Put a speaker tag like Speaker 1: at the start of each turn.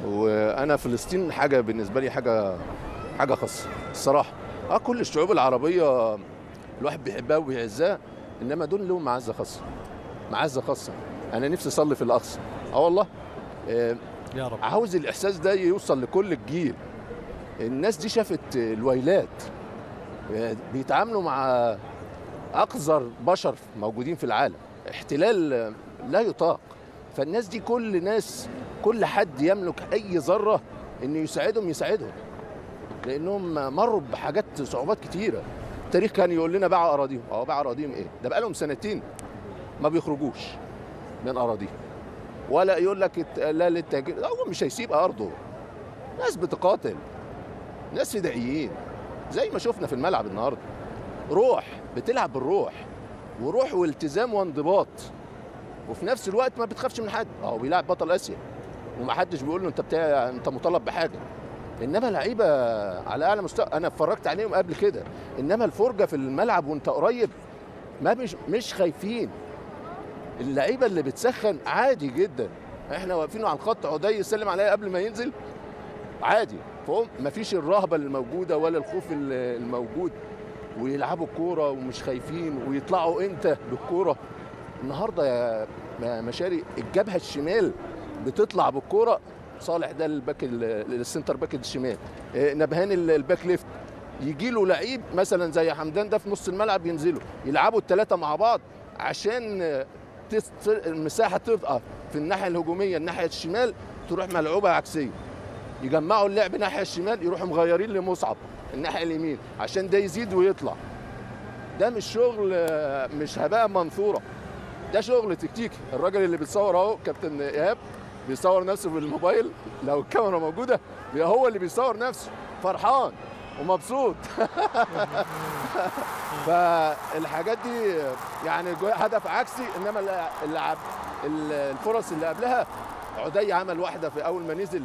Speaker 1: وانا فلسطين حاجه بالنسبه لي حاجه خاصه الصراحه. كل الشعوب العربيه الواحد بيحبها وبيعزها، انما دول لهم معزه خاصه، معزه خاصه. انا نفسي اصلي في الاقصى، والله.
Speaker 2: يا رب.
Speaker 1: عاوز الاحساس ده يوصل لكل الجيل. الناس دي شافت الويلات، بيتعاملوا مع اقذر بشر موجودين في العالم، احتلال لا يطاق. فالناس دي كل حد يملك اي ذره انه يساعدهم، لانهم مروا بحاجات صعوبات كتيره. التاريخ كان يقول لنا باعوا اراضيهم. باعوا اراضيهم ايه؟ ده بقى لهم سنتين ما بيخرجوش من اراضيهم، ولا يقول لك لا للتهجير. هو مش هيسيب ارضه. ناس بتقاتل، ناس فدائيين زي ما شفنا في الملعب النهارده. روح بتلعب بالروح، وروح والتزام وانضباط، وفي نفس الوقت ما بتخافش من حد. بيلعب بطل اسيا ومحدش بيقول له انت مطالب بحاجه. انما لعيبه على اعلى مستوى، انا اتفرجت عليهم قبل كده. انما الفرجه في الملعب وانت قريب، ما مش خايفين. اللعيبه اللي بتسخن عادي جدا. احنا واقفين على الخط، عدي يسلم عليا قبل ما ينزل عادي، فهم ما فيش الرهبه الموجوده ولا الخوف الموجود، ويلعبوا الكوره ومش خايفين، ويطلعوا انت بالكوره. النهارده يا مشاري الجبهه الشمال بتطلع بالكوره. صالح ده السنتر باك الشمال، نبهان الباك ليفت. يجي له لعيب مثلا زي حمدان ده في نص الملعب، ينزلوا يلعبوا الثلاثه مع بعض عشان المساحه تبقى في الناحيه الهجوميه، الناحيه الشمال تروح ملعوبه عكسيه. يجمعوا اللعب ناحيه الشمال، يروحوا مغيرين لمصعب الناحيه اليمين عشان ده يزيد ويطلع. ده مش شغل، مش هباء منثوره، ده شغل تكتيكي. الراجل اللي بيتصور اهو كابتن ايهاب بيصور نفسه بالموبايل، لو الكاميرا موجوده هو اللي بيصور نفسه فرحان ومبسوط. فالحاجات دي يعني هدف عكسي. انما الفرص اللي قبلها، عدي عمل واحده في اول ما نزل.